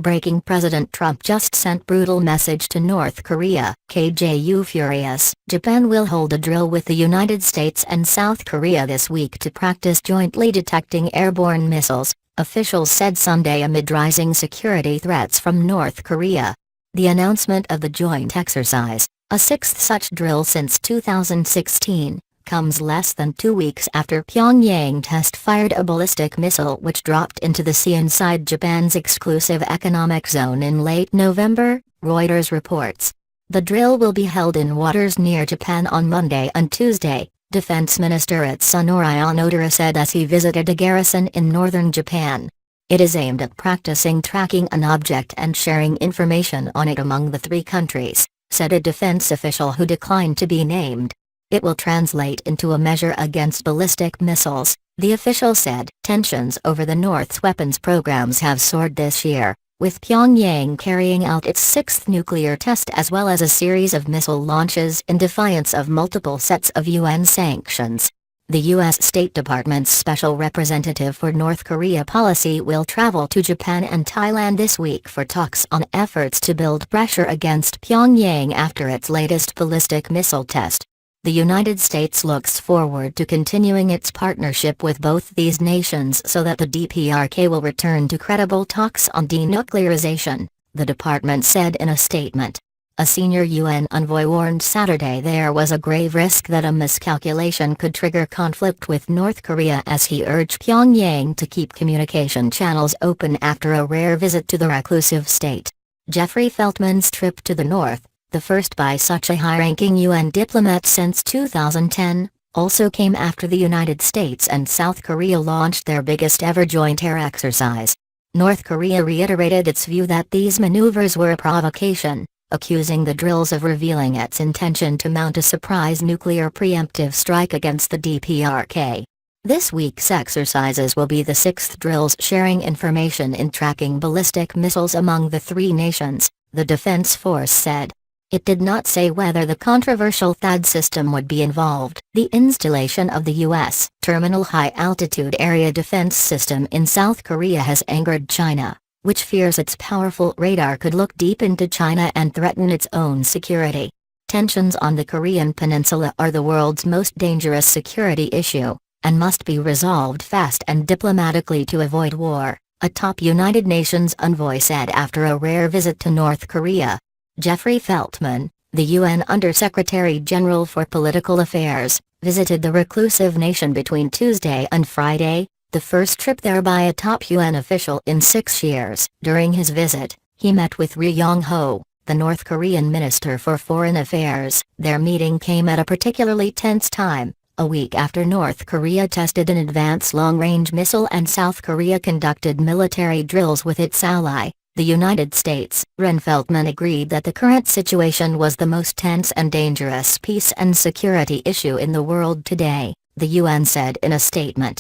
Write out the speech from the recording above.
Breaking: President Trump just sent brutal message to North Korea. KJU furious. Japan will hold a drill with the United States and South Korea this week to practice jointly detecting airborne missiles, officials said Sunday amid rising security threats from North Korea. The announcement of the joint exercise, a sixth such drill since 2016, comes less than 2 weeks after Pyongyang test-fired a ballistic missile which dropped into the sea inside Japan's exclusive economic zone in late November, Reuters reports. The drill will be held in waters near Japan on Monday and Tuesday, Defense Minister Itsunori Onodera said as he visited a garrison in northern Japan. It is aimed at practicing tracking an object and sharing information on it among the three countries, said a defense official who declined to be named. It will translate into a measure against ballistic missiles, the official said. Tensions over the North's weapons programs have soared this year, with Pyongyang carrying out its sixth nuclear test as well as a series of missile launches in defiance of multiple sets of UN sanctions. The U.S. State Department's special representative for North Korea policy will travel to Japan and Thailand this week for talks on efforts to build pressure against Pyongyang after its latest ballistic missile test. The United States looks forward to continuing its partnership with both these nations so that the DPRK will return to credible talks on denuclearization, the department said in a statement. A senior UN envoy warned Saturday there was a grave risk that a miscalculation could trigger conflict with North Korea as he urged Pyongyang to keep communication channels open after a rare visit to the reclusive state. Jeffrey Feltman's trip to the North, the first by such a high-ranking UN diplomat since 2010, also came after the United States and South Korea launched their biggest ever joint air exercise. North Korea reiterated its view that these maneuvers were a provocation, accusing the drills of revealing its intention to mount a surprise nuclear preemptive strike against the DPRK. This week's exercises will be the sixth drills sharing information in tracking ballistic missiles among the three nations, the Defense Force said. It did not say whether the controversial THAAD system would be involved. The installation of the U.S. Terminal High Altitude Area Defense System in South Korea has angered China, which fears its powerful radar could look deep into China and threaten its own security. Tensions on the Korean peninsula are the world's most dangerous security issue, and must be resolved fast and diplomatically to avoid war, a top United Nations envoy said after a rare visit to North Korea. Jeffrey Feltman, the UN Under-Secretary General for Political Affairs, visited the reclusive nation between Tuesday and Friday, the first trip there by a top UN official in 6 years. During his visit, he met with Ri Yong-ho, the North Korean Minister for Foreign Affairs. Their meeting came at a particularly tense time, a week after North Korea tested an advanced long-range missile and South Korea conducted military drills with its ally, the United States. Ren Feltman agreed that the current situation was the most tense and dangerous peace and security issue in the world today, the UN said in a statement.